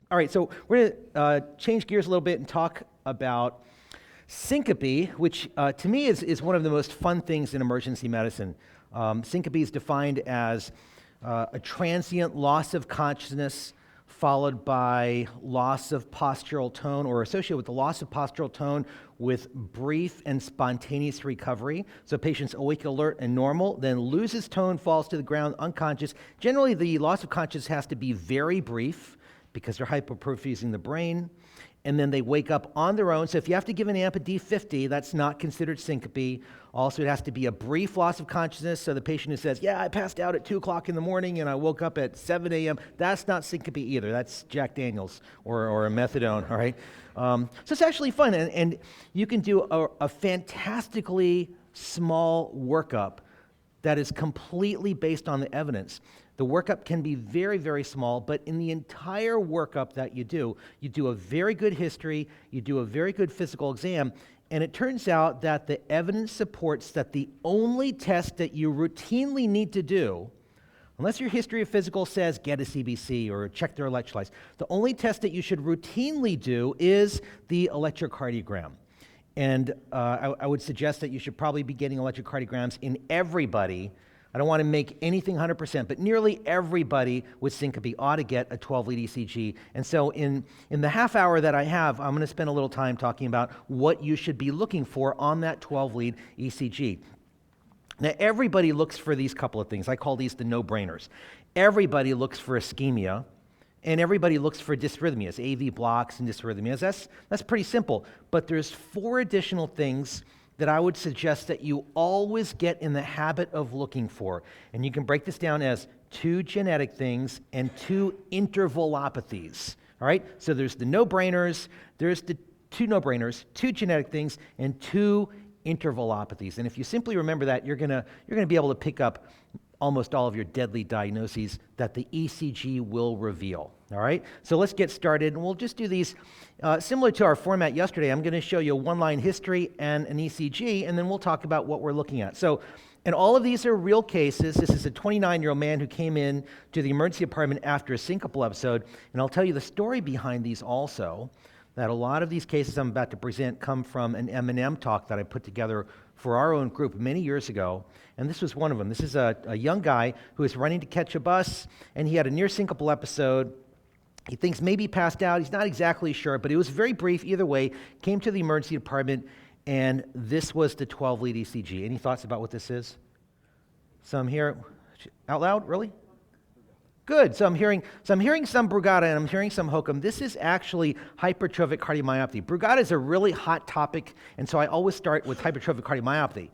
All right, so we're going to change gears a little bit and talk about syncope, which to me is one of the most fun things in emergency medicine. Syncope is defined as a transient loss of consciousness followed by loss of postural tone, or associated with the loss of postural tone with brief and spontaneous recovery. So patient's awake, alert, and normal, then loses tone, falls to the ground, unconscious. Generally, the loss of consciousness has to be very brief because they're hypoperfusing the brain, and then they wake up on their own. So if you have to give an AMP at D50, that's not considered syncope. Also, it has to be a brief loss of consciousness. So the patient who says, yeah, I passed out at 2 o'clock in the morning and I woke up at 7 a.m., that's not syncope either. That's Jack Daniels or a methadone, all right? So it's actually fun, and you can do a fantastically small workup that is completely based on the evidence. The workup can be very, very small, but in the entire workup that you do a very good history, you do a very good physical exam, and it turns out that the evidence supports that the only test that you routinely need to do, unless your history of physical says get a CBC or check their electrolytes, the only test that you should routinely do is the electrocardiogram. And I would suggest that you should probably be getting electrocardiograms in everybody. I don't want to make anything 100%, but nearly everybody with syncope ought to get a 12-lead ECG. And so in the half hour that I have, I'm going to spend a little time talking about what you should be looking for on that 12-lead ECG. Now, everybody looks for these couple of things. I call these the no-brainers. Everybody looks for ischemia, and everybody looks for dysrhythmias, AV blocks and dysrhythmias. That's pretty simple. But there's 4 additional things that I would suggest that you always get in the habit of looking for. And you can break this down as 2 genetic things and 2 intervalopathies. All right? So there's the no-brainers, there's the 2 no-brainers, 2 genetic things, and 2 intervalopathies. And if you simply remember that, you're gonna be able to pick up almost all of your deadly diagnoses that the ECG will reveal. All right? So let's get started, and we'll just do these similar to our format yesterday. I'm going to show you a one-line history and an ECG, and then we'll talk about what we're looking at. So, and all of these are real cases. This is a 29-year-old man who came in to the emergency department after a syncopal episode, and I'll tell you the story behind these also, that a lot of these cases I'm about to present come from an M&M talk that I put together for our own group many years ago, and this was one of them. This is a young guy who is running to catch a bus, and he had a near syncopal episode. He thinks maybe he passed out. He's not exactly sure, but it was very brief either way. Came to the emergency department, and this was the 12-lead ECG. Any thoughts about what this is? Some here, out loud, really? Good. So I'm hearing some Brugada and I'm hearing some hokum. This is actually hypertrophic cardiomyopathy. Brugada is a really hot topic, and so I always start with hypertrophic cardiomyopathy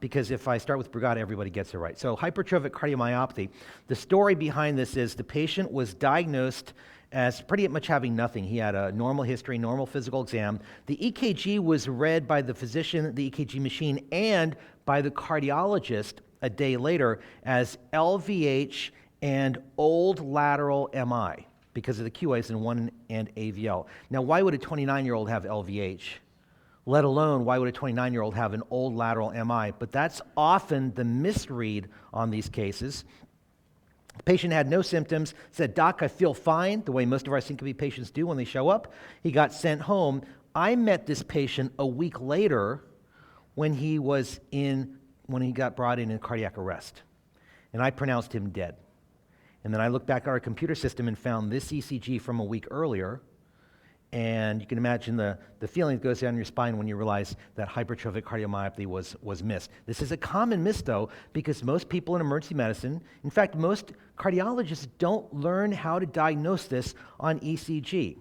because if I start with Brugada, everybody gets it right. So hypertrophic cardiomyopathy, the story behind this is the patient was diagnosed as pretty much having nothing. He had a normal history, normal physical exam. The EKG was read by the physician, the EKG machine, and by the cardiologist a day later as LVH and old lateral MI because of the QAs in 1 and AVL. Now, why would a 29-year-old have LVH? Let alone, why would a 29-year-old have an old lateral MI? But that's often the misread on these cases. The patient had no symptoms, said, "Doc, I feel fine," the way most of our syncope patients do when they show up. He got sent home. I met this patient a week later when he got brought in cardiac arrest, and I pronounced him dead. And then I looked back at our computer system and found this ECG from a week earlier, and you can imagine the feeling that goes down your spine when you realize that hypertrophic cardiomyopathy was missed. This is a common miss, though, because most people in emergency medicine, in fact, most cardiologists don't learn how to diagnose this on ECG.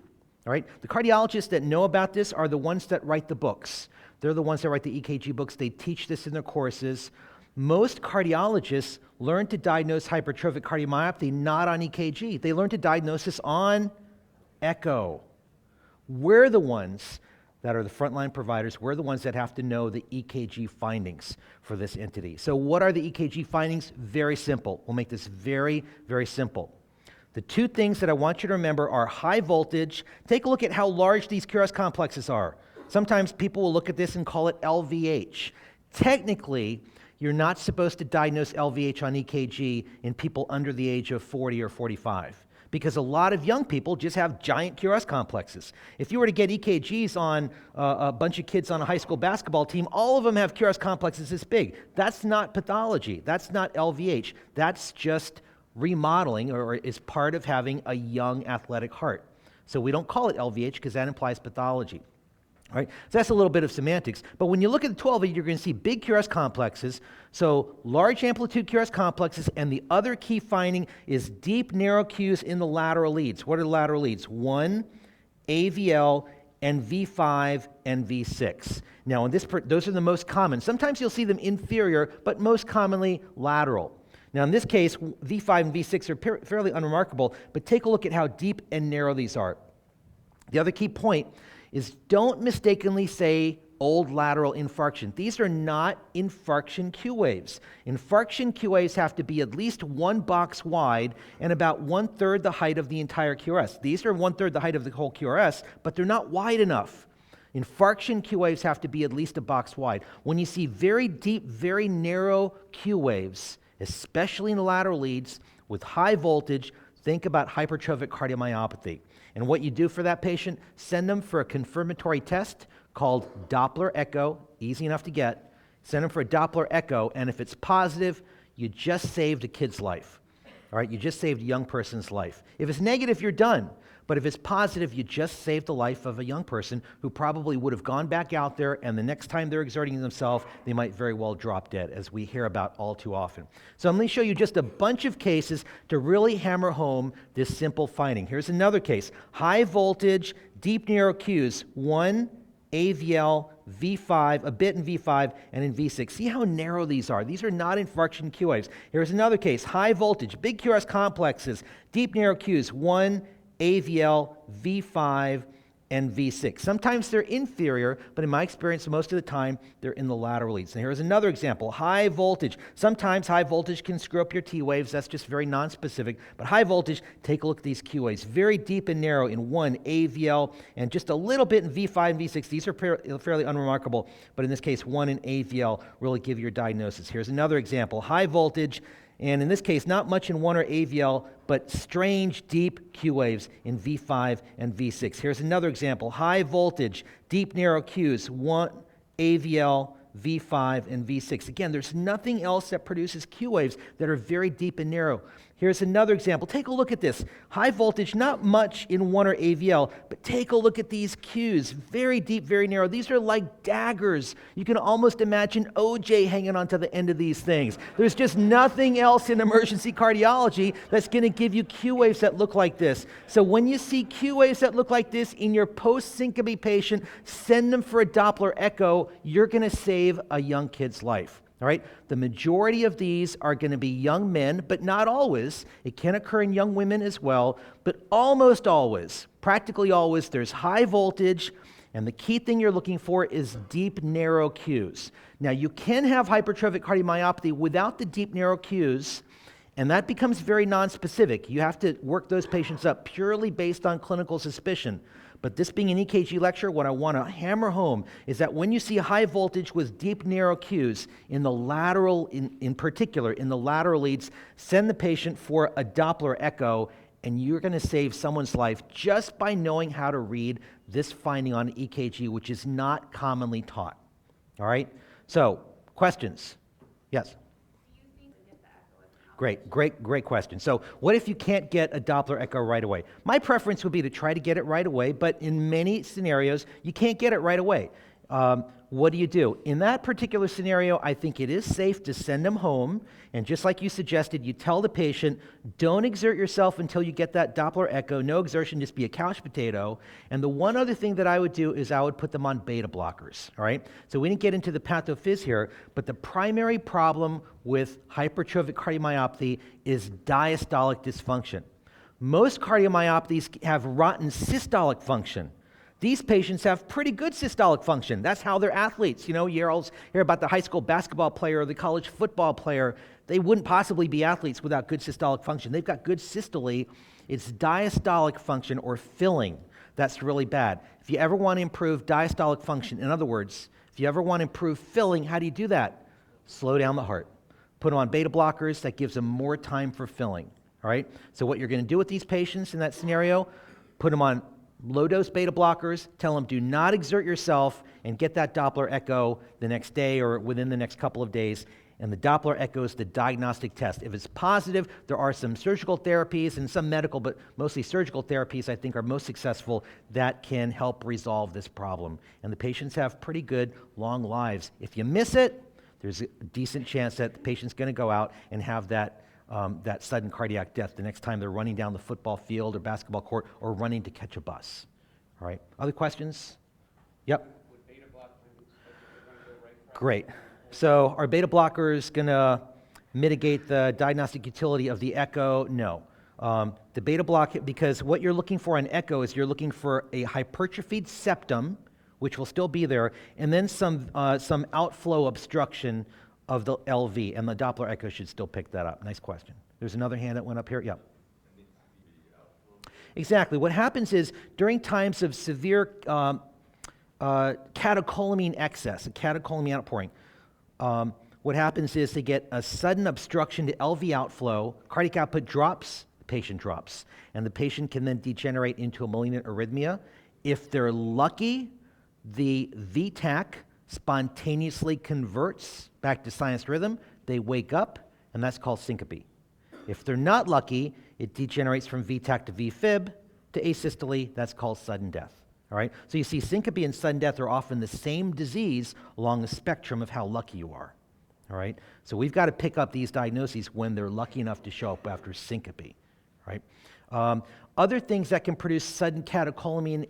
All right? The cardiologists that know about this are the ones that write the books. They're the ones that write the EKG books. They teach this in their courses. Most cardiologists learn to diagnose hypertrophic cardiomyopathy not on EKG. They learn to diagnose this on echo. We're the ones that are the frontline providers. We're the ones that have to know the EKG findings for this entity. So what are the EKG findings? Very simple. We'll make this very, very simple. The 2 things that I want you to remember are high voltage. Take a look at how large these QRS complexes are. Sometimes people will look at this and call it LVH. Technically, you're not supposed to diagnose LVH on EKG in people under the age of 40 or 45 because a lot of young people just have giant QRS complexes. If you were to get EKGs on a bunch of kids on a high school basketball team, all of them have QRS complexes this big. That's not pathology. That's not LVH. That's just remodeling, or is part of having a young athletic heart. So we don't call it LVH because that implies pathology. All right, so that's a little bit of semantics. But when you look at the 12 lead, you're going to see big QRS complexes, so large amplitude QRS complexes, and the other key finding is deep narrow Qs in the lateral leads. What are the lateral leads? 1, AVL, and V5 and V6. Now, those are the most common. Sometimes you'll see them inferior, but most commonly lateral. Now, in this case, V5 and V6 are fairly unremarkable, but take a look at how deep and narrow these are. The other key point is don't mistakenly say old lateral infarction. These are not infarction Q waves. Infarction Q waves have to be at least 1 box wide and about 1/3 the height of the entire QRS. These are 1/3 the height of the whole QRS, but they're not wide enough. Infarction Q waves have to be at least a box wide. When you see very deep, very narrow Q waves, especially in the lateral leads with high voltage, think about hypertrophic cardiomyopathy. And what you do for that patient, send them for a confirmatory test called Doppler echo, easy enough to get. Send them for a Doppler echo, and if it's positive, you just saved a kid's life. All right, you just saved a young person's life. If it's negative, you're done. But if it's positive, you just saved the life of a young person who probably would have gone back out there, and the next time they're exerting themselves, they might very well drop dead, as we hear about all too often. So I'm going to show you just a bunch of cases to really hammer home this simple finding. Here's another case. High voltage, deep narrow Qs, 1, AVL, V5, a bit in V5, and in V6. See how narrow these are. These are not infarction Q waves. Here's another case. High voltage, big QRS complexes, deep narrow Qs, 1, AVL, V5, and V6. Sometimes they're inferior, but in my experience, most of the time, they're in the lateral leads. And here's another example. High voltage. Sometimes high voltage can screw up your T waves. That's just very nonspecific. But high voltage, take a look at these Q waves. Very deep and narrow in 1, AVL, and just a little bit in V5 and V6. These are fairly unremarkable, but in this case, 1 and AVL really give your diagnosis. Here's another example. High voltage, and in this case, not much in 1 or AVL, but strange deep Q waves in V5 and V6. Here's another example. High voltage, deep narrow Qs, 1 AVL, V5, and V6. Again, there's nothing else that produces Q waves that are very deep and narrow. Here's another example. Take a look at this. High voltage, not much in 1 or AVL, but take a look at these Qs. Very deep, very narrow. These are like daggers. You can almost imagine OJ hanging onto the end of these things. There's just nothing else in emergency cardiology that's going to give you Q waves that look like this. So when you see Q waves that look like this in your post-syncope patient, send them for a Doppler echo. You're going to save a young kid's life. All right, the majority of these are going to be young men, but not always. It can occur in young women as well, but almost always, practically always, there's high voltage, and the key thing you're looking for is deep, narrow Qs. Now, you can have hypertrophic cardiomyopathy without the deep, narrow Qs, and that becomes very nonspecific. You have to work those patients up purely based on clinical suspicion. But this being an EKG lecture, what I want to hammer home is that when you see high voltage with deep, narrow Qs in the lateral, in particular, in the lateral leads, send the patient for a Doppler echo, and you're going to save someone's life just by knowing how to read this finding on EKG, which is not commonly taught. All right? So, questions? Yes? Great question. So what if you can't get a Doppler echo right away? My preference would be to try to get it right away, but in many scenarios, you can't get it right away. What do you do? In that particular scenario, I think it is safe to send them home, and just like you suggested, you tell the patient, don't exert yourself until you get that Doppler echo. No exertion, just be a couch potato. And the one other thing that I would do is I would put them on beta blockers, all right? So we didn't get into the pathophys here, but the primary problem with hypertrophic cardiomyopathy is diastolic dysfunction. Most cardiomyopathies have rotten systolic function. These patients have pretty good systolic function. That's how they're athletes. You know, you hear about the high school basketball player or the college football player. They wouldn't possibly be athletes without good systolic function. They've got good systole. It's diastolic function or filling that's really bad. If you ever want to improve diastolic function, in other words, if you ever want to improve filling, how do you do that? Slow down the heart. Put them on beta blockers. That gives them more time for filling. all right? So what you're going to do with these patients in that scenario, put them on low-dose beta blockers, tell them do not exert yourself, and get that Doppler echo the next day or within the next couple of days. And the Doppler echo is the diagnostic test. If it's positive, there are some surgical therapies and some medical, but mostly surgical therapies I think are most successful that can help resolve this problem. And the patients have pretty good long lives. If you miss it, there's a decent chance that the patient's going to go out and have that sudden cardiac death the next time they're running down the football field or basketball court or running to catch a bus. All right, other questions? Yep. Great. So are beta blockers going to mitigate the diagnostic utility of the echo? No. The beta block, because what you're looking for in echo is you're looking for a hypertrophied septum, which will still be there, and then some outflow obstruction of the LV, and the Doppler echo should still pick that up. Nice question. There's another hand that went up here. Yep. Exactly. What happens is during times of severe catecholamine excess, a catecholamine outpouring, what happens is they get a sudden obstruction to LV outflow, cardiac output drops, the patient drops, and the patient can then degenerate into a malignant arrhythmia. If they're lucky, the VTach spontaneously converts back to sinus rhythm, they wake up, and that's called syncope. If they're not lucky, it degenerates from VTach to VFib to asystole, that's called sudden death. All right? So you see, syncope and sudden death are often the same disease along the spectrum of how lucky you are. All right? So we've got to pick up these diagnoses when they're lucky enough to show up after syncope. Right? Other things that can produce sudden catecholamine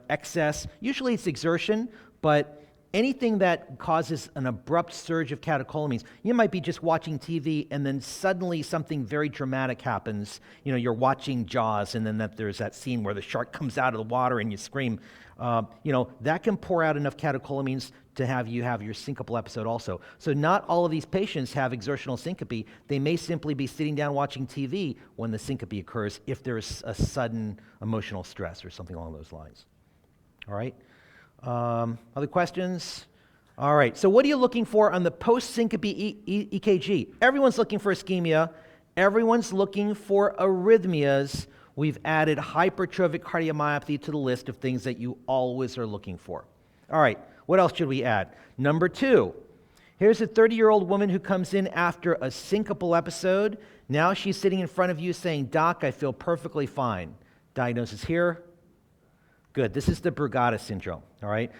excess, usually it's exertion, but anything that causes an abrupt surge of catecholamines, you might be just watching TV and then suddenly something very dramatic happens. You know, you're watching Jaws and then there's that scene where the shark comes out of the water and you scream. That can pour out enough catecholamines to have you have your syncopal episode also. So not all of these patients have exertional syncope. They may simply be sitting down watching TV when the syncope occurs if there's a sudden emotional stress or something along those lines. All right? Other questions? All right, so what are you looking for on the post-syncope EKG? Everyone's looking for ischemia. Everyone's looking for arrhythmias. We've added hypertrophic cardiomyopathy to the list of things that you always are looking for. All right, what else should we add? Number 2, here's a 30-year-old woman who comes in after a syncopal episode. Now she's sitting in front of you saying, "Doc, I feel perfectly fine." Diagnosis here. Good. This is the Brugada Syndrome, all right?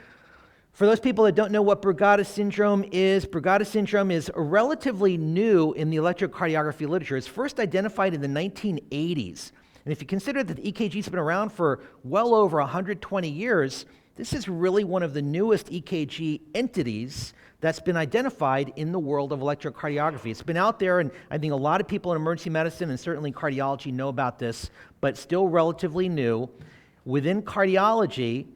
For those people that don't know what Brugada Syndrome is relatively new in the electrocardiography literature. It's first identified in the 1980s. And if you consider that the EKG's been around for well over 120 years, this is really one of the newest EKG entities that's been identified in the world of electrocardiography. It's been out there, and I think a lot of people in emergency medicine and certainly cardiology know about this, but still relatively new. Within cardiology,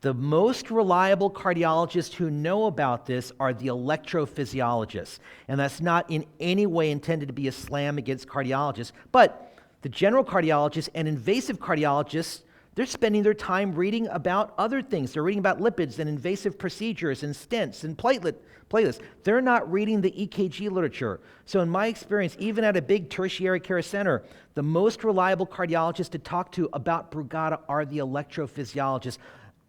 the most reliable cardiologists who know about this are the electrophysiologists. And that's not in any way intended to be a slam against cardiologists, but the general cardiologists and invasive cardiologists, they're spending their time reading about other things. They're reading about lipids and invasive procedures and stents and platelets. They're not reading the EKG literature. So in my experience, even at a big tertiary care center, the most reliable cardiologists to talk to about Brugada are the electrophysiologists.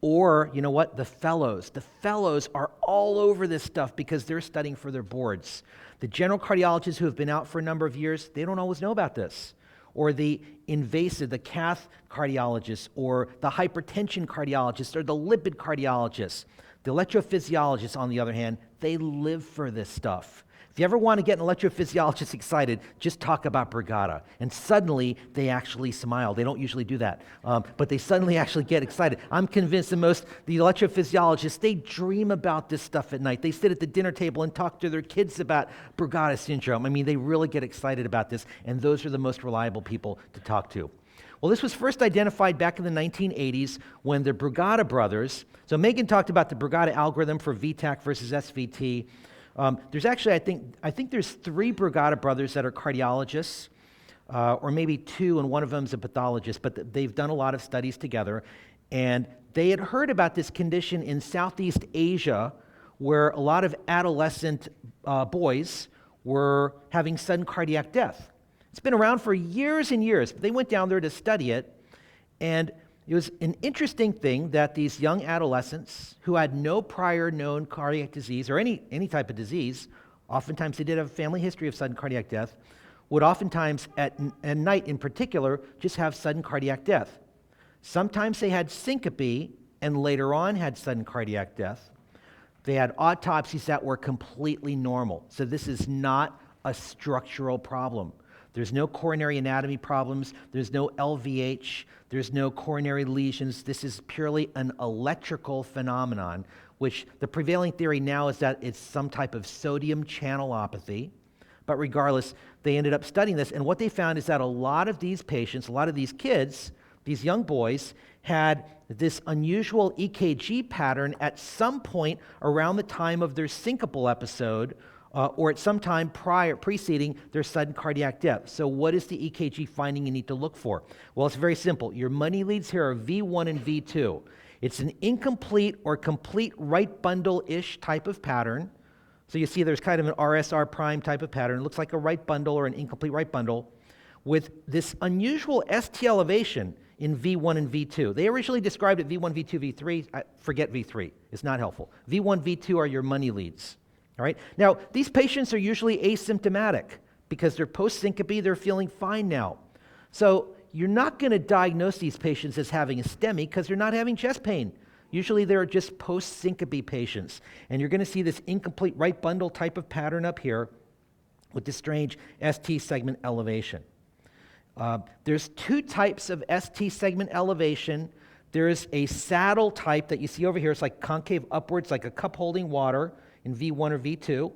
Or, you know what, the fellows. The fellows are all over this stuff because they're studying for their boards. The general cardiologists who have been out for a number of years, they don't always know about this. Or the invasive, the cath cardiologists, or the hypertension cardiologists, or the lipid cardiologists. The electrophysiologists, on the other hand, they live for this stuff. If you ever want to get an electrophysiologist excited, just talk about Brugada. And suddenly, they actually smile. They don't usually do that. But they suddenly actually get excited. I'm convinced the electrophysiologists, they dream about this stuff at night. They sit at the dinner table and talk to their kids about Brugada syndrome. I mean, they really get excited about this. And those are the most reliable people to talk to. Well, this was first identified back in the 1980s when the Brugada brothers, so Megan talked about the Brugada algorithm for VTach versus SVT. There's actually, I think there's 3 Brugada brothers that are cardiologists, or maybe 2, and one of them is a pathologist, but they've done a lot of studies together, and they had heard about this condition in Southeast Asia where a lot of adolescent boys were having sudden cardiac death. It's been around for years and years. They went down there to study it, and it was an interesting thing that these young adolescents who had no prior known cardiac disease or any type of disease, oftentimes they did have a family history of sudden cardiac death, would oftentimes at night in particular just have sudden cardiac death. Sometimes they had syncope and later on had sudden cardiac death. They had autopsies that were completely normal. So this is not a structural problem. There's no coronary anatomy problems. There's no LVH. There's no coronary lesions. This is purely an electrical phenomenon, which the prevailing theory now is that it's some type of sodium channelopathy. But regardless, they ended up studying this, and what they found is that a lot of these patients, a lot of these kids, these young boys, had this unusual EKG pattern at some point around the time of their syncopal episode or at some time preceding their sudden cardiac death. So what is the EKG finding you need to look for? Well, it's very simple. Your money leads here are V1 and V2. It's an incomplete or complete right bundle-ish type of pattern. So you see there's kind of an RSR prime type of pattern. It looks like a right bundle or an incomplete right bundle with this unusual ST elevation in V1 and V2. They originally described it V1, V2, V3. Forget V3. It's not helpful. V1, V2 are your money leads. All right. Now, these patients are usually asymptomatic because they're post-syncope, they're feeling fine now. So you're not going to diagnose these patients as having a STEMI because they're not having chest pain. Usually they're just post-syncope patients. And you're going to see this incomplete right bundle type of pattern up here with this strange ST segment elevation. There's two types of ST segment elevation. There's a saddle type that you see over here. It's like concave upwards, like a cup holding water in V1 or V2.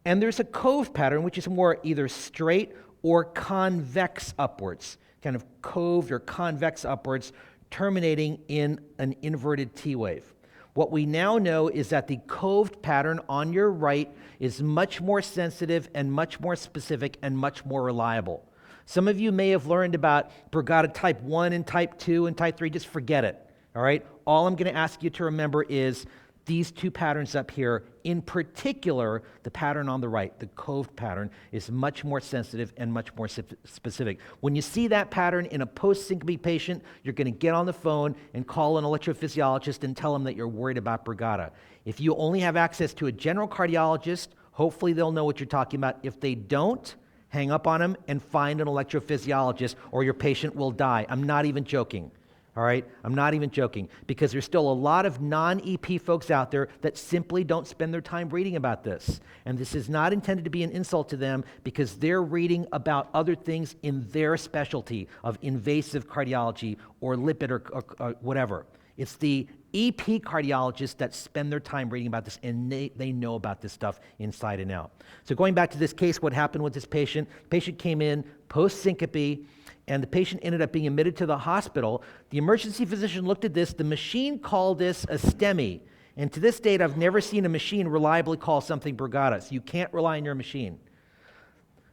And there's a cove pattern, which is more either straight or convex upwards, kind of coved or convex upwards, terminating in an inverted T wave. What we now know is that the coved pattern on your right is much more sensitive and much more specific and much more reliable. Some of you may have learned about Brugada type 1 and type 2 and type 3. Just forget it, all right? All I'm going to ask you to remember is these two patterns up here. In particular, the pattern on the right, the coved pattern, is much more sensitive and much more specific. When you see that pattern in a post-syncope patient, you're going to get on the phone and call an electrophysiologist and tell them that you're worried about Brugada. If you only have access to a general cardiologist, hopefully they'll know what you're talking about. If they don't, hang up on them and find an electrophysiologist or your patient will die. I'm not even joking. All right? I'm not even joking because there's still a lot of non-EP folks out there that simply don't spend their time reading about this. And this is not intended to be an insult to them because they're reading about other things in their specialty of invasive cardiology or lipid or whatever. It's the EP cardiologists that spend their time reading about this, and they know about this stuff inside and out. So going back to this case, what happened with this patient? The patient came in post-syncope, and the patient ended up being admitted to the hospital. The emergency physician looked at this. The machine called this a STEMI. And to this date, I've never seen a machine reliably call something Brugada. So you can't rely on your machine.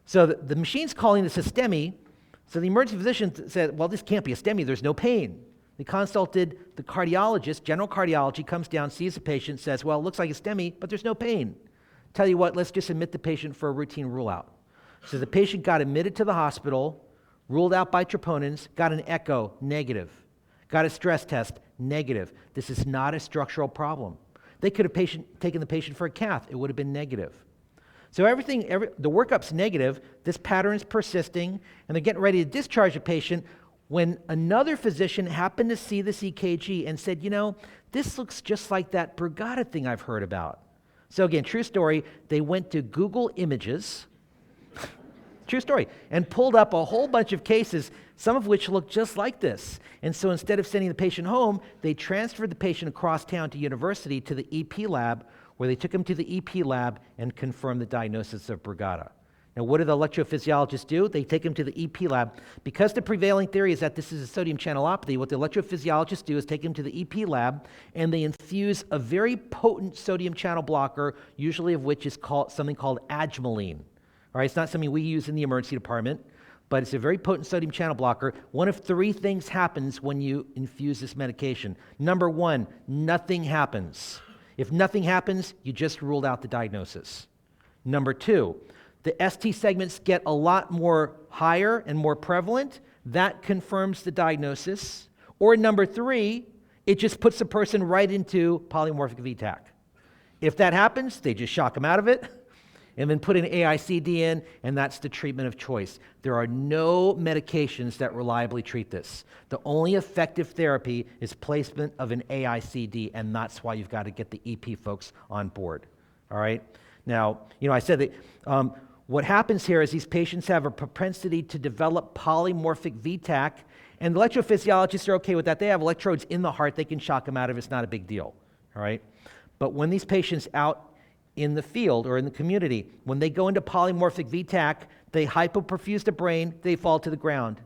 So the machine's calling this a STEMI. So the emergency physician said, well, this can't be a STEMI. There's no pain. They consulted the cardiologist. General cardiology comes down, sees the patient, says, well, it looks like a STEMI, but there's no pain. Tell you what, let's just admit the patient for a routine rule out. So the patient got admitted to the hospital, ruled out by troponins, got an echo, negative. Got a stress test, negative. This is not a structural problem. They could have taken the patient for a cath. It would have been negative. So the workup's negative, this pattern is persisting, and they're getting ready to discharge a patient when another physician happened to see this EKG and said, you know, this looks just like that Brugada thing I've heard about. So again, true story, they went to Google Images, true story, and pulled up a whole bunch of cases, some of which looked just like this. And so instead of sending the patient home, they transferred the patient across town to university to the EP lab, where they took him to the EP lab and confirmed the diagnosis of Brugada. Now, what do the electrophysiologists do? They take him to the EP lab. Because the prevailing theory is that this is a sodium channelopathy, what the electrophysiologists do is take him to the EP lab, and they infuse a very potent sodium channel blocker, usually of which is something called agmaline. All right, it's not something we use in the emergency department, but it's a very potent sodium channel blocker. One of three things happens when you infuse this medication. Number one, nothing happens. If nothing happens, you just ruled out the diagnosis. Number two, The ST segments get a lot more higher and more prevalent. That confirms the diagnosis. Or number 3, it just puts the person right into polymorphic VTAC. If that happens, they just shock them out of it and then put an AICD in, and that's the treatment of choice. There are no medications that reliably treat this. The only effective therapy is placement of an AICD, and that's why you've got to get the EP folks on board. All right? Now, I said that what happens here is these patients have a propensity to develop polymorphic VTAC, and the electrophysiologists are okay with that. They have electrodes in the heart. They can shock them out of it. It's not a big deal. All right? But when these patients out in the field or in the community, when they go into polymorphic VTAC, they hypoperfuse the brain, they fall to the ground.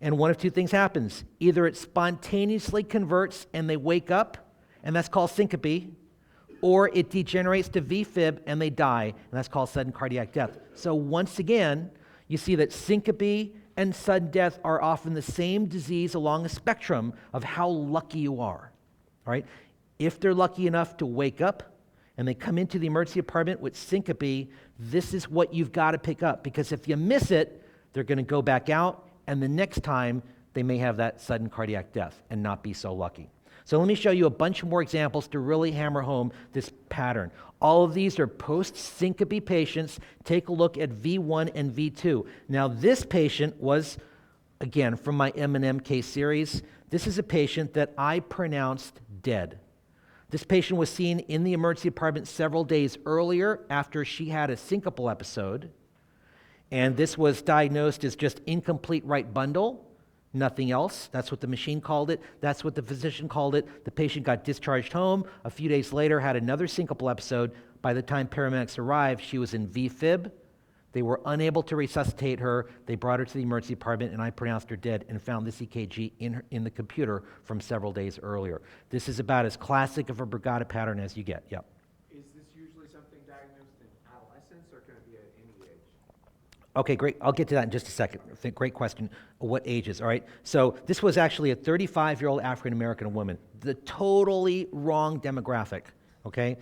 And one of 2 things happens. Either it spontaneously converts and they wake up, and that's called syncope, or it degenerates to VFib and they die, and that's called sudden cardiac death. So once again, you see that syncope and sudden death are often the same disease along a spectrum of how lucky you are. All right? If they're lucky enough to wake up and they come into the emergency department with syncope, this is what you've got to pick up, because if you miss it, they're going to go back out, and the next time they may have that sudden cardiac death and not be so lucky. So let me show you a bunch more examples to really hammer home this pattern. All of these are post-syncope patients. Take a look at V1 and V2. Now this patient was, again, from my M&M case series, this is a patient that I pronounced dead. This patient was seen in the emergency department several days earlier after she had a syncopal episode, and this was diagnosed as just incomplete right bundle, nothing else. That's what the machine called it. That's what the physician called it. The patient got discharged home. A few days later, had another syncopal episode. By the time paramedics arrived, she was in VFib. They were unable to resuscitate her. They brought her to the emergency department, and I pronounced her dead and found this EKG in the computer from several days earlier. This is about as classic of a Brugada pattern as you get. Yep. Is this usually something diagnosed in adolescence, or can it be at any age? Okay, great. I'll get to that in just a second. Great question. What ages? All right. So this was actually a 35-year-old African-American woman. The totally wrong demographic. Okay.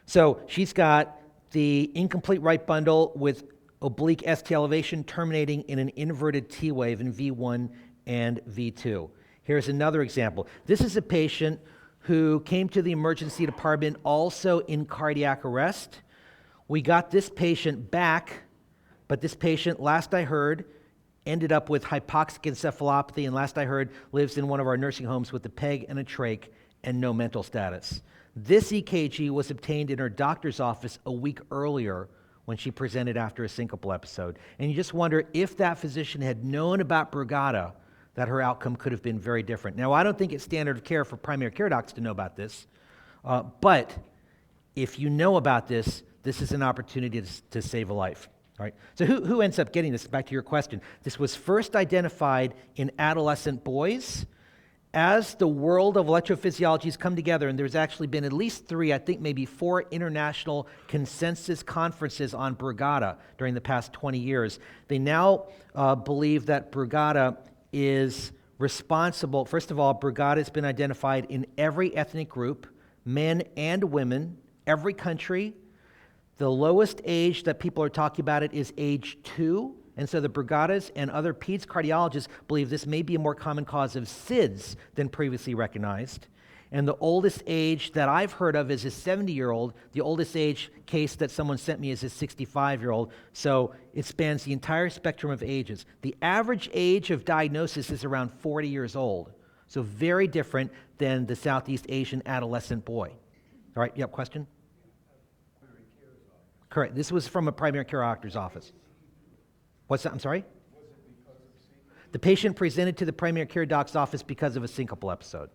So she's got the incomplete right bundle with oblique ST elevation terminating in an inverted T wave in V1 and V2. Here's another example. This is a patient who came to the emergency department also in cardiac arrest. We got this patient back, but this patient, last I heard, ended up with hypoxic encephalopathy, and last I heard, lives in one of our nursing homes with a PEG and a trach and no mental status. This EKG was obtained in her doctor's office a week earlier when she presented after a syncopal episode. And you just wonder if that physician had known about Brugada, that her outcome could have been very different. Now, I don't think it's standard of care for primary care docs to know about this, but if you know about this, this is an opportunity to save a life. All right. So who ends up getting this? Back to your question. This was first identified in adolescent boys. As the world of electrophysiology has come together, and there's actually been at least 3, I think maybe 4 international consensus conferences on Brugada during the past 20 years, they now believe that Brugada is responsible. First of all, Brugada has been identified in every ethnic group, men and women, every country. The lowest age that people are talking about it is age 2. And so the Brugadas and other peds cardiologists believe this may be a more common cause of SIDS than previously recognized. And the oldest age that I've heard of is a 70-year-old. The oldest age case that someone sent me is a 65-year-old. So it spans the entire spectrum of ages. The average age of diagnosis is around 40 years old. So very different than the Southeast Asian adolescent boy. All right, yep, question? Correct. This was from a primary care doctor's office. What's that? I'm sorry? Was it because of syncope? The patient presented to the primary care doc's office because of a syncopal episode.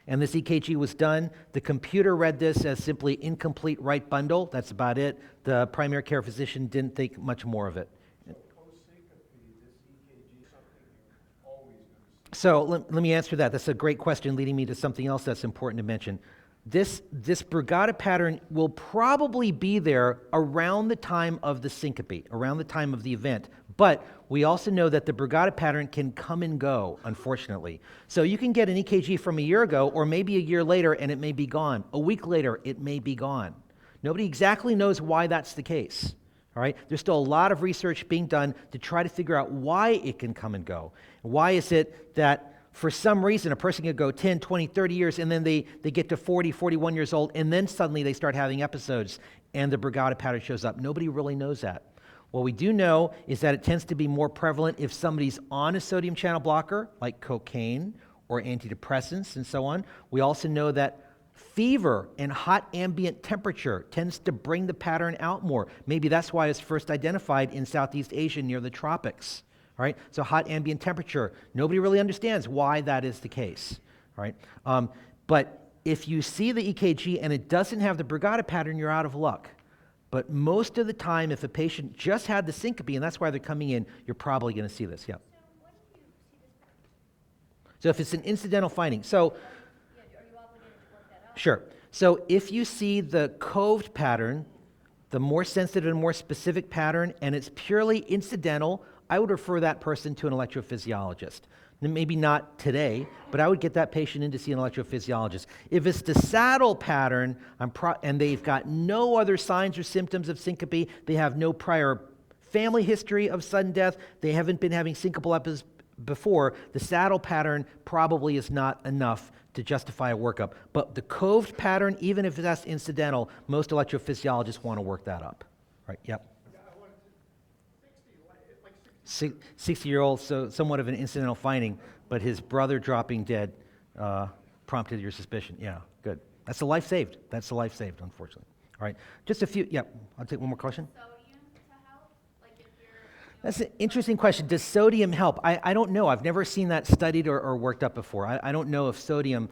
And this EKG was done. The computer read this as simply incomplete right bundle. That's about it. The primary care physician didn't think much more of it. So post-syncope, this EKG is something you're always going to see? So let me answer that. That's a great question leading me to something else that's important to mention. This Brugada pattern will probably be there around the time of the syncope, around the time of the event. But we also know that the Brugada pattern can come and go, unfortunately. So you can get an EKG from a year ago, or maybe a year later, and it may be gone. A week later, it may be gone. Nobody exactly knows why that's the case. All right? There's still a lot of research being done to try to figure out why it can come and go. Why is it that for some reason a person can go 10, 20, 30 years and then they get to 40, 41 years old and then suddenly they start having episodes and the Brugada pattern shows up. Nobody really knows that. What we do know is that it tends to be more prevalent if somebody's on a sodium channel blocker, like cocaine or antidepressants and so on. We also know that fever and hot ambient temperature tends to bring the pattern out more. Maybe that's why it's first identified in Southeast Asia near the tropics. All right? So hot ambient temperature, nobody really understands why that is the case. All right? But if you see the EKG and it doesn't have the Brugada pattern, you're out of luck. But most of the time, if a patient just had the syncope, and that's why they're coming in, you're probably going to see this. Yeah. So when do you see this? So if it's an incidental finding, so Are you obligated to work that out? sure. So if you see the coved pattern, the more sensitive and more specific pattern, and it's purely incidental, I would refer that person to an electrophysiologist. Maybe not today, but I would get that patient in to see an electrophysiologist. If it's the saddle pattern, and they've got no other signs or symptoms of syncope, they have no prior family history of sudden death, they haven't been having syncopal episodes before, the saddle pattern probably is not enough to justify a workup. But the coved pattern, even if that's incidental, most electrophysiologists want to work that up. Right? Yep. 60-year-old, so somewhat of an incidental finding, but his brother dropping dead prompted your suspicion. Yeah, good. That's a life saved. That's a life saved, unfortunately. All right, just a few. Yeah, I'll take one more question. Sodium to help? Like if you're That's an interesting question. Does sodium help? I don't know. I've never seen that studied or worked up before. I don't know if sodium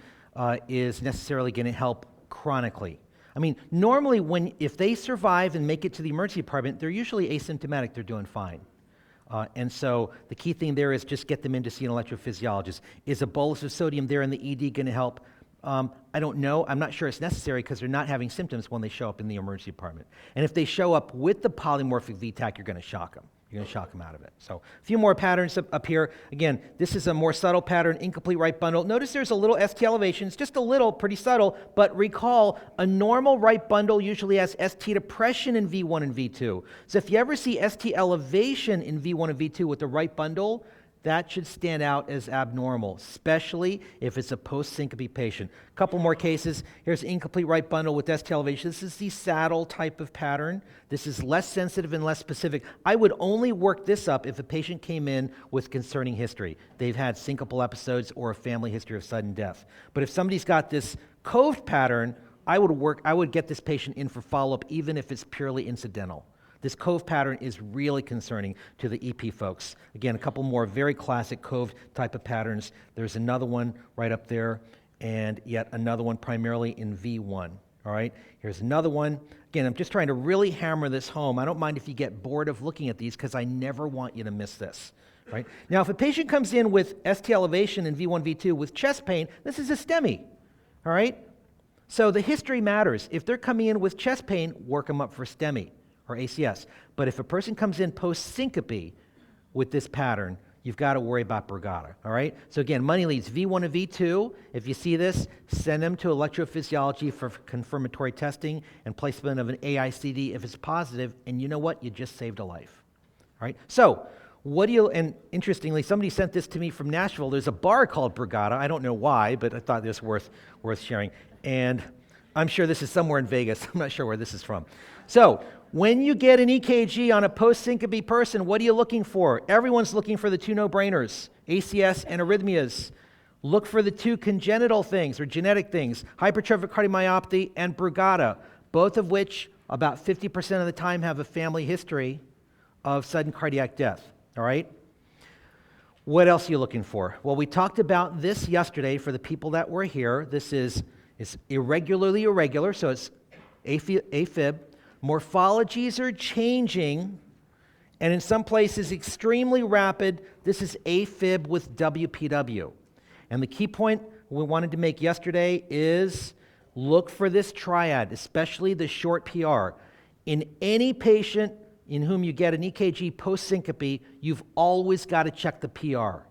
is necessarily going to help chronically. I mean, normally if they survive and make it to the emergency department, they're usually asymptomatic. They're doing fine. And so the key thing there is just get them in to see an electrophysiologist. Is a bolus of sodium there in the ED going to help? I don't know. I'm not sure it's necessary because they're not having symptoms when they show up in the emergency department. And if they show up with the polymorphic VTAC, you're going to shock them. You're going to shock them out of it. So a few more patterns up here. Again, this is a more subtle pattern, incomplete right bundle. Notice there's a little ST elevation. It's just a little, pretty subtle, but recall a normal right bundle usually has ST depression in V1 and V2. So if you ever see ST elevation in V1 and V2 with the right bundle, that should stand out as abnormal, especially if it's a post-syncope patient. A couple more cases. Here's incomplete right bundle with ST elevation. This is the saddle type of pattern. This is less sensitive and less specific. I would only work this up if a patient came in with concerning history. They've had syncopal episodes or a family history of sudden death. But if somebody's got this coved pattern, I would get this patient in for follow-up even if it's purely incidental. This cove pattern is really concerning to the EP folks. Again, a couple more very classic cove type of patterns. There's another one right up there, and yet another one primarily in V1. All right, here's another one. Again, I'm just trying to really hammer this home. I don't mind if you get bored of looking at these because I never want you to miss this. Right? Now, if a patient comes in with ST elevation in V1, V2 with chest pain, this is a STEMI. All right? So the history matters. If they're coming in with chest pain, work them up for STEMI or ACS. But if a person comes in post-syncope with this pattern, you've got to worry about Brugada, all right? So again, money leads V1 and V2. If you see this, send them to electrophysiology for confirmatory testing and placement of an AICD if it's positive, and you know what? You just saved a life, all right? So and interestingly, somebody sent this to me from Nashville. There's a bar called Brugada. I don't know why, but I thought this was worth sharing. And I'm sure this is somewhere in Vegas. I'm not sure where this is from. So when you get an EKG on a post-syncope person, what are you looking for? Everyone's looking for the two no-brainers, ACS and arrhythmias. Look for the two congenital things or genetic things, hypertrophic cardiomyopathy and Brugada, both of which about 50% of the time have a family history of sudden cardiac death, all right? What else are you looking for? Well, we talked about this yesterday for the people that were here. This is irregularly irregular, so it's AFib. Morphologies are changing, and in some places extremely rapid. This is AFib with WPW. And the key point we wanted to make yesterday is look for this triad, especially the short PR. In any patient in whom you get an EKG post-syncope, you've always got to check the PR.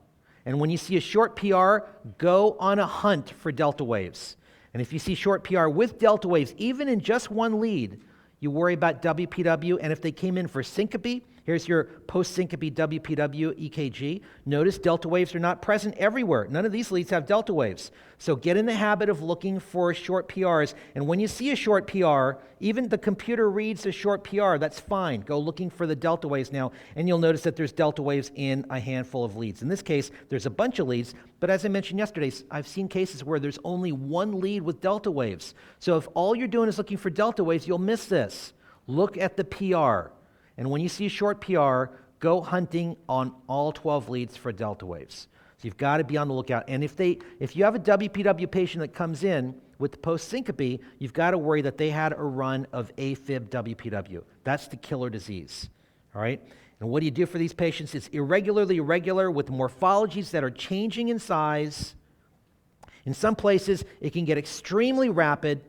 And when you see a short PR, go on a hunt for delta waves. And if you see short PR with delta waves, even in just one lead, You worry about WPW, and if they came in for syncope, here's your post-syncope WPW EKG. Notice delta waves are not present everywhere. None of these leads have delta waves. So get in the habit of looking for short PRs, and when you see a short PR, even the computer reads a short PR, that's fine. Go looking for the delta waves now, and you'll notice that there's delta waves in a handful of leads. In this case, there's a bunch of leads, but as I mentioned yesterday, I've seen cases where there's only one lead with delta waves. So if all you're doing is looking for delta waves, you'll miss this. Look at the PR. And when you see a short PR, go hunting on all 12 leads for delta waves. So you've got to be on the lookout. And if you have a WPW patient that comes in with the post-syncope, you've got to worry that they had a run of AFib WPW. That's the killer disease. All right? And what do you do for these patients? It's irregularly irregular with morphologies that are changing in size. In some places, it can get extremely rapid.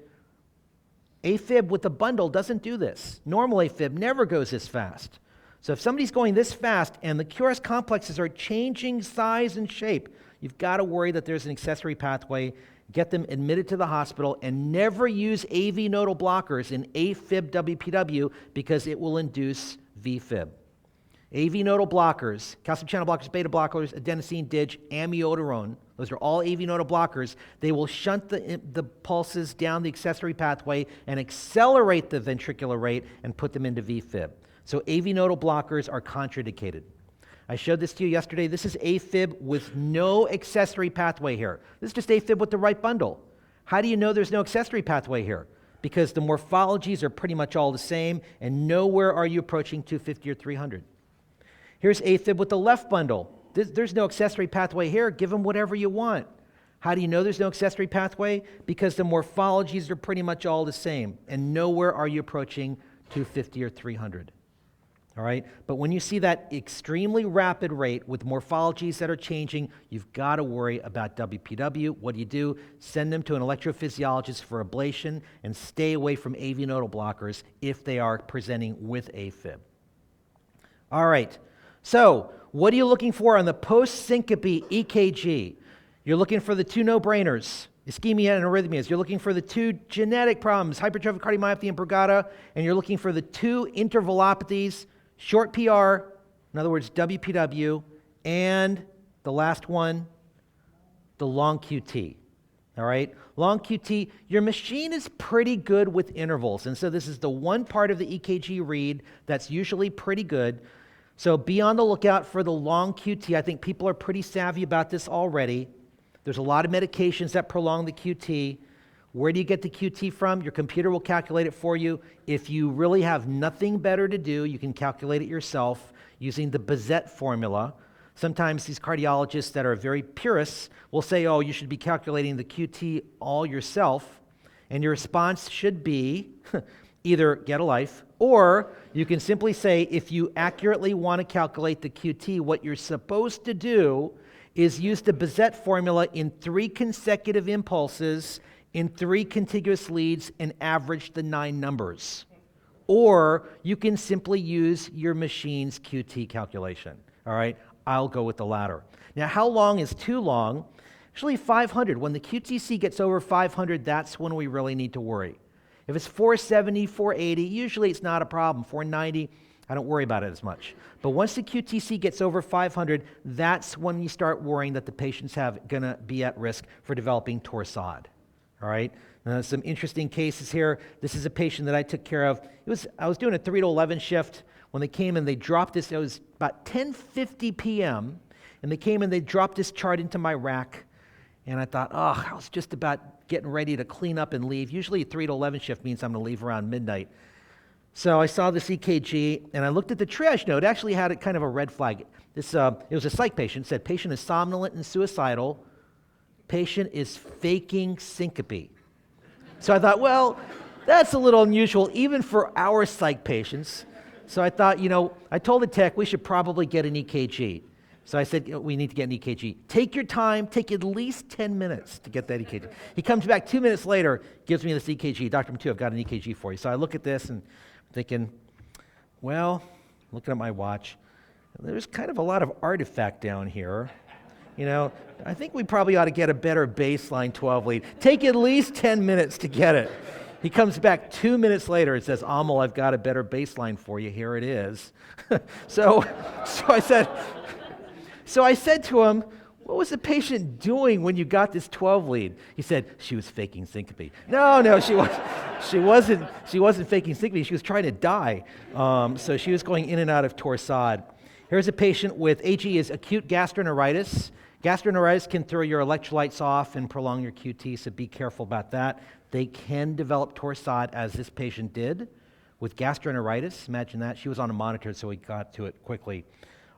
AFib with a bundle doesn't do this. Normal AFib never goes this fast. So if somebody's going this fast and the QRS complexes are changing size and shape, you've got to worry that there's an accessory pathway. Get them admitted to the hospital, and never use AV nodal blockers in AFib WPW because it will induce VFib. AV nodal blockers, calcium channel blockers, beta blockers, adenosine, DIG, amiodarone, those are all AV nodal blockers. They will shunt the pulses down the accessory pathway and accelerate the ventricular rate and put them into VFib. So AV nodal blockers are contraindicated. I showed this to you yesterday. This is AFib with no accessory pathway here. This is just AFib with the right bundle. How do you know there's no accessory pathway here? Because the morphologies are pretty much all the same, and nowhere are you approaching 250 or 300. Here's AFib with the left bundle. There's no accessory pathway here. Give them whatever you want. How do you know there's no accessory pathway? Because the morphologies are pretty much all the same, and nowhere are you approaching 250 or 300. All right? But when you see that extremely rapid rate with morphologies that are changing, you've got to worry about WPW. What do? Send them to an electrophysiologist for ablation and stay away from AV nodal blockers if they are presenting with AFib. All right. So, what are you looking for on the post-syncope EKG? You're looking for the two no-brainers, ischemia and arrhythmias. You're looking for the two genetic problems, hypertrophic cardiomyopathy and Brugada, and you're looking for the two intervalopathies, short PR, in other words, WPW, and the last one, the long QT. All right? Long QT, your machine is pretty good with intervals, and so this is the one part of the EKG read that's usually pretty good. So be on the lookout for the long QT. I think people are pretty savvy about this already. There's a lot of medications that prolong the QT. Where do you get the QT from? Your computer will calculate it for you. If you really have nothing better to do, you can calculate it yourself using the Bazette formula. Sometimes these cardiologists that are very purists will say, oh, you should be calculating the QT all yourself. And your response should be either get a life, or you can simply say, if you accurately want to calculate the QT, what you're supposed to do is use the Bazette formula in 3 consecutive impulses in 3 contiguous leads and average the 9 numbers. Or you can simply use your machine's QT calculation. All right, I'll go with the latter. Now, how long is too long? Actually, 500. When the QTC gets over 500, that's when we really need to worry. If it's 470, 480, usually it's not a problem. 490, I don't worry about it as much. But once the QTC gets over 500, that's when you start worrying that the patient's going to be at risk for developing torsade. All right? Some interesting cases here. This is a patient that I took care of. I was doing a 3 to 11 shift. When they came in, they dropped this. It was about 10:50 p.m., and they came in, they dropped this chart into my rack. And I thought, I was just about getting ready to clean up and leave. Usually a 3 to 11 shift means I'm going to leave around midnight. So I saw this EKG, and I looked at the triage note. It actually had a kind of a red flag. It was a psych patient. It said, patient is somnolent and suicidal. Patient is faking syncope. So I thought, well, that's a little unusual, even for our psych patients. So I thought, I told the tech we should probably get an EKG. So I said, we need to get an EKG. Take your time, take at least 10 minutes to get that EKG. He comes back 2 minutes later, gives me this EKG. Dr. Mattu, I've got an EKG for you. So I look at this and I'm thinking, well, looking at my watch, there's kind of a lot of artifact down here. I think we probably ought to get a better baseline 12 lead. Take at least 10 minutes to get it. He comes back 2 minutes later and says, Amal, I've got a better baseline for you. Here it is. so I said to him, what was the patient doing when you got this 12 lead? He said, she was faking syncope. No, she wasn't faking syncope. She was trying to die. So she was going in and out of torsade. Here's a patient with AG is acute gastroenteritis. Gastroenteritis can throw your electrolytes off and prolong your QT, so be careful about that. They can develop torsade, as this patient did with gastroenteritis. Imagine that. She was on a monitor, so we got to it quickly.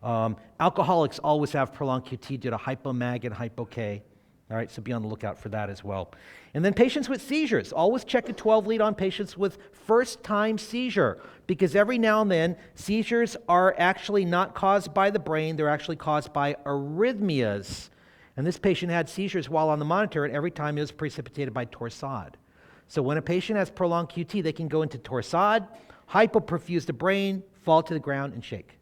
Alcoholics always have prolonged QT due to hypomag and hypo-K. All right, so be on the lookout for that as well. And then patients with seizures. Always check a 12 lead on patients with first-time seizure, because every now and then, seizures are actually not caused by the brain. They're actually caused by arrhythmias. And this patient had seizures while on the monitor, and every time it was precipitated by torsade. So when a patient has prolonged QT, they can go into torsade, hypoperfuse the brain, fall to the ground, and shake.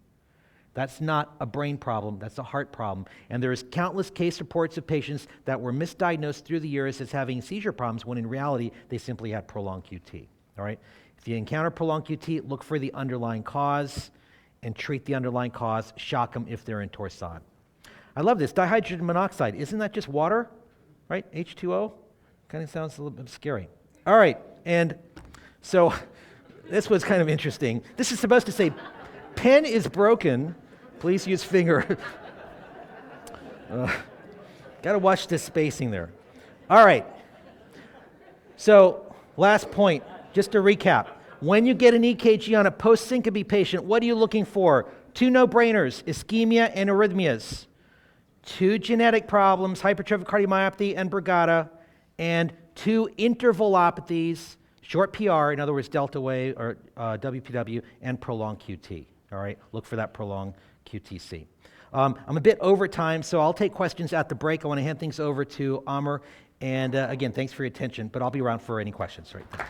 That's not a brain problem, that's a heart problem. And there's countless case reports of patients that were misdiagnosed through the years as having seizure problems when in reality they simply had prolonged QT. All right? If you encounter prolonged QT, look for the underlying cause and treat the underlying cause. Shock them if they're in torsade. I love this, dihydrogen monoxide. Isn't that just water? Right? H2O? Kind of sounds a little bit scary. All right, and so this was kind of interesting. This is supposed to say, pen is broken. Please use finger. Got to watch this spacing there. All right. So last point, just to recap. When you get an EKG on a post-syncope patient, what are you looking for? 2 no-brainers, ischemia and arrhythmias. 2 genetic problems, hypertrophic cardiomyopathy and Brugada, and 2 intervalopathies, short PR, in other words, delta wave or WPW, and prolonged QT. All right, look for that prolonged QTC. I'm a bit over time, so I'll take questions at the break. I want to hand things over to Amal. And again, thanks for your attention, but I'll be around for any questions right now.